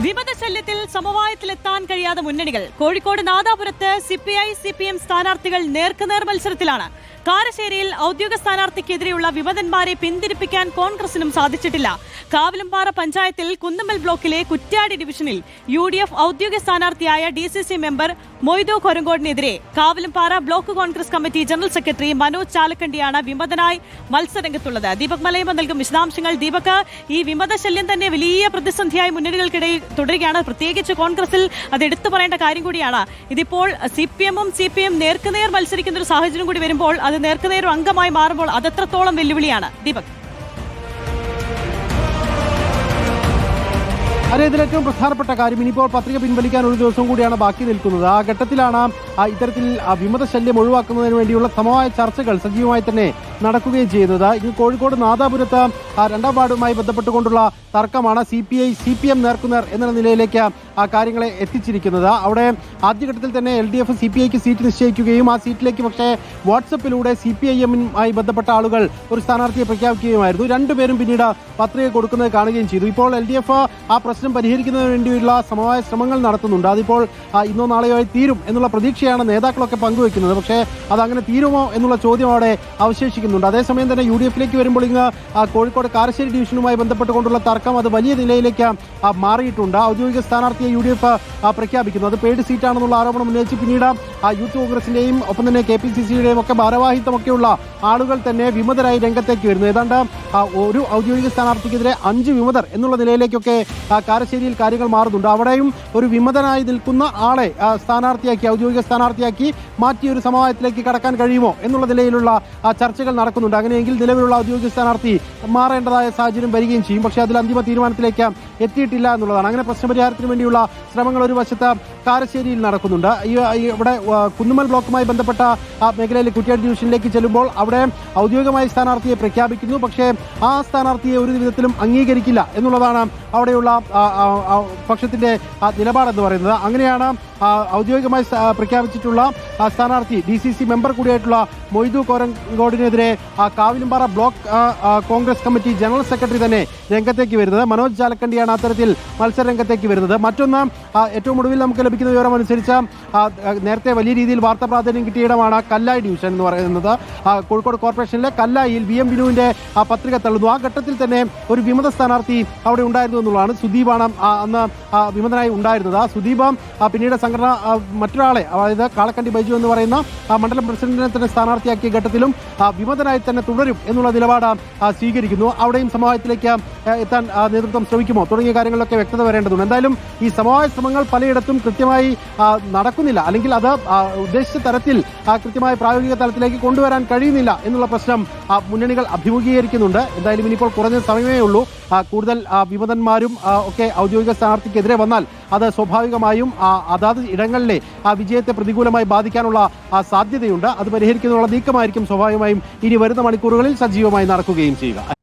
വിമതശല്യത്തിൽ സമവായത്തിലെത്താൻ കഴിയാതെ മുന്നണികൾ. Kozhikode നാദാപുരത്ത് CPI CPM സ്ഥാനാർത്ഥികൾ നേർക്കുനേർ മത്സരത്തിലാണ്. കാരശ്ശേരിയിൽ ഔദ്യോഗിക സ്ഥാനാർത്ഥിക്കെതിരെയുള്ള വിമതന്മാരെ പിന്തിരിപ്പിക്കാൻ കോൺഗ്രസിനും സാധിച്ചിട്ടില്ല. കാവിലുംപാറ പഞ്ചായത്തിൽ കുന്നമ്മൽ ബ്ലോക്കിലെ കുറ്റ്യാടി ഡിവിഷനിൽ UDF ഔദ്യോഗിക സ്ഥാനാർത്ഥിയായ DCC മെമ്പർ മൊയ്തു കൊരങ്കോടിനെതിരെ Kavilumpara block Congress committee general secretary Manoj ചാലക്കണ്ടിയാണ് വിമതനായി മത്സരരംഗത്തുള്ളത്. ദീപക് മലയമ്മ നൽകും വിശദാംശങ്ങൾ. ദീപക്, ഈ വിമതശല്യം തന്നെ വലിയ പ്രതിസന്ധിയായി മുന്നണികൾക്കിടയിൽ തുടരുകയാണ്. പ്രത്യേകിച്ച് കോൺഗ്രസിൽ അത് എടുത്തു പറയേണ്ട കാര്യം കൂടിയാണ്. ഇതിപ്പോൾ CPM-ഉം CPM നേർക്കുനേർ മത്സരിക്കുന്ന ഒരു സാഹചര്യം കൂടി വരുമ്പോൾ, അത് നേർക്കുനേർ അംഗമായി മാറുമ്പോൾ അതെത്രത്തോളം വെല്ലുവിളിയാണ്? ദീപക്. അതെ, ഇതിലേറ്റവും പ്രധാനപ്പെട്ട കാര്യം ഇനിയിപ്പോൾ പത്രിക പിൻവലിക്കാൻ ഒരു ദിവസം കൂടിയാണ് ബാക്കി നിൽക്കുന്നത്. ആ ഘട്ടത്തിലാണ് ഇത്തരത്തിൽ വിമതശല്യം ഒഴിവാക്കുന്നതിന് വേണ്ടിയുള്ള സമവായ ചർച്ചകൾ സജീവമായി തന്നെ നടക്കുകയും ചെയ്യുന്നത്. ഇന്ന് കോഴിക്കോട് നാദാപുരത്ത് രണ്ടാം വാർഡുമായി ബന്ധപ്പെട്ടുകൊണ്ടുള്ള തർക്കമാണ് CPI CPM നേർക്കുനേർ എന്ന നിലയിലേക്ക് ആ കാര്യങ്ങളെ എത്തിച്ചിരിക്കുന്നത്. അവിടെ ആദ്യഘട്ടത്തിൽ തന്നെ LDF CPIക്ക് സീറ്റ് നിശ്ചയിക്കുകയും ആ സീറ്റിലേക്ക് പക്ഷേ വാട്സപ്പിലൂടെ CPIM-മായി ബന്ധപ്പെട്ട ആളുകൾ ഒരു സ്ഥാനാർത്ഥിയെ പ്രഖ്യാപിക്കുകയുമായിരുന്നു. രണ്ടുപേരും പിന്നീട് പത്രിക കൊടുക്കുന്നത് കാണുകയും ചെയ്തു. ഇപ്പോൾ LDF ആ പ്രശ്നം പരിഹരിക്കുന്നതിന് വേണ്ടിയുള്ള സമവായ ശ്രമങ്ങൾ നടത്തുന്നുണ്ട്. അതിപ്പോൾ ഇന്നോ നാളെയോ തീരും എന്നുള്ള പ്രതീക്ഷയാണ് നേതാക്കളൊക്കെ പങ്കുവെക്കുന്നത്. പക്ഷേ അതങ്ങനെ തീരുമോ എന്നുള്ള ചോദ്യം അവിടെ അവശേഷിക്കുന്നുണ്ട്. അതേസമയം തന്നെ UDF-ലേക്ക് വരുമ്പോൾ ഇന്ന് കോഴിക്കോട് കാരശ്ശേരി ഡിവിഷനുമായി ബന്ധപ്പെട്ടുകൊണ്ടുള്ള തർക്കം അത് വലിയ നിലയിലേക്ക് മാറിയിട്ടുണ്ട്. ഔദ്യോഗിക സ്ഥാനാർത്ഥിയെ UDF പ്രഖ്യാപിക്കുന്നു. അത് പെയ്ഡ് സീറ്റാണെന്നുള്ള ആരോപണം ഉന്നയിച്ച് പിന്നീട് യൂത്ത് കോൺഗ്രസിന്റെയും ഒപ്പം തന്നെ KPCC-യുടെയും ഒക്കെ ഭാരവാഹിത്വമൊക്കെയുള്ള ആളുകൾ തന്നെ വിമതരായി രംഗത്തേക്ക് വരുന്നു. ഏതാണ്ട് ഒരു ഔദ്യോഗിക സ്ഥാനാർത്ഥിക്കെതിരെ 5 വിമതർ എന്നുള്ള നിലയിലേക്കൊക്കെ കാരശ്ശേരിയിൽ കാര്യങ്ങൾ മാറുന്നുണ്ട്. അവിടെയും ഒരു വിമതനായി നിൽക്കുന്ന ആളെ സ്ഥാനാർത്ഥിയാക്കി ഔദ്യോഗിക സ്ഥാനാർത്ഥിയാക്കി മാറ്റിയൊരു സമവായത്തിലേക്ക് കടക്കാൻ കഴിയുമോ എന്നുള്ള നിലയിലുള്ള ചർച്ചകൾ നടക്കുന്നുണ്ട്. അങ്ങനെയെങ്കിൽ നിലവിലുള്ള ഔദ്യോഗിക സ്ഥാനാർത്ഥി മാറേണ്ടതായ സാഹചര്യം വരികയും ചെയ്യും. പക്ഷേ അതിൽ അന്തിമ തീരുമാനത്തിലേക്ക് എത്തിയിട്ടില്ല എന്നുള്ളതാണ്. അങ്ങനെ പ്രശ്നപരിഹാരത്തിന് വേണ്ടിയുള്ള ശ്രമങ്ങൾ ഒരു വശത്ത് കാരശ്ശേരിയിൽ നടക്കുന്നുണ്ട്. ഇവിടെ കുന്നുമ്മൽ ബ്ലോക്കുമായി ബന്ധപ്പെട്ട മേഖലയിലെ കുറ്റ്യാടി ഡിവിഷനിലേക്ക് ചെല്ലുമ്പോൾ അവിടെ ഔദ്യോഗികമായി സ്ഥാനാർത്ഥിയെ പ്രഖ്യാപിക്കുന്നു. പക്ഷേ ആ സ്ഥാനാർത്ഥിയെ ഒരു വിധത്തിലും അംഗീകരിക്കില്ല എന്നുള്ളതാണ് അവിടെയുള്ള പക്ഷത്തിന്റെ നിലപാടെന്ന് പറയുന്നത്. അങ്ങനെയാണ് ഔദ്യോഗികമായി പ്രഖ്യാപിച്ചിട്ടുള്ള സ്ഥാനാർത്ഥി DCC മെമ്പർ കൂടിയായിട്ടുള്ള മൊയ്തു കൊരങ്കോടിനെതിരെ Kavilumpara block Congress committee general secretary തന്നെ രംഗത്തേക്ക് വരുന്നത്. മനോജ് ചാലക്കണ്ടിയാണ് അത്തരത്തിൽ മത്സര രംഗത്തേക്ക് വരുന്നത്. മറ്റൊന്ന്, ഏറ്റവും ഒടുവിൽ നമുക്ക് ലഭിക്കുന്ന വിവരം അനുസരിച്ച് നേരത്തെ വലിയ രീതിയിൽ വാർത്താ പ്രാധാന്യം കിട്ടിയ ഇടമാണ് കല്ലായി ഡിവിഷൻ എന്ന് പറയുന്നത്. കോഴിക്കോട് കോർപ്പറേഷനിലെ കല്ലായിൽ VM ബിനുവിന്റെ പത്രിക തള്ളുന്നു. ആ ഘട്ടത്തിൽ തന്നെ ഒരു വിമത സ്ഥാനാർത്ഥി അവിടെ ഉണ്ടായിരുന്നു എന്നുള്ളതാണ്. സുദീപാണ് അന്ന് വിമതനായി ഉണ്ടായിരുന്നത്. ആ സുദീപ് പിന്നീട് സംഘടന മറ്റൊരാളെ, അതായത് കാളക്കണ്ടി ബൈജു എന്ന് പറയുന്ന മണ്ഡലം പ്രസിഡന്റിനെ തന്നെ സ്ഥാനാർത്ഥിയാക്കിയ ഘട്ടത്തിലും വിമതനായി തന്നെ തുടരും എന്നുള്ള നിലപാട് സ്വീകരിക്കുന്നു. അവിടെയും സമവായത്തിലേക്ക് എത്താൻ നേതൃത്വം ശ്രമിക്കുമോ തുടങ്ങിയ കാര്യങ്ങളിലൊക്കെ വ്യക്തത വരേണ്ടതുണ്ട്. എന്തായാലും ഈ സമവായ ശ്രമങ്ങൾ പലയിടത്തും കൃത്യമായി നടക്കുന്നില്ല, അല്ലെങ്കിൽ അത് ഉദ്ദേശിച്ച തരത്തിൽ കൃത്യമായ പ്രായോഗിക തലത്തിലേക്ക് കൊണ്ടുവരാൻ കഴിയുന്നില്ല എന്നുള്ള പ്രശ്നം മുന്നണികൾ അഭിമുഖീകരിക്കുന്നുണ്ട്. എന്തായാലും ഇനിയിപ്പോൾ കുറഞ്ഞ സമയമേ ഉള്ളൂ. കൂടുതൽ വിമതന്മാരും ഒക്കെ ഔദ്യോഗിക സ്ഥാനാർത്ഥിക്കെതിരെ വന്നാൽ അത് സ്വാഭാവികമായും അതാത് ഇടങ്ങളിലെ വിജയത്തെ പ്രതികൂലമായി ബാധിക്കാനുള്ള സാധ്യതയുണ്ട്. അത് പരിഹരിക്കുന്നതിനുള്ള നീക്കമായിരിക്കും സ്വാഭാവികമായും ഇനി വരുന്ന മണിക്കൂറുകളിൽ സജീവമായി നടക്കുകയും ചെയ്യുക.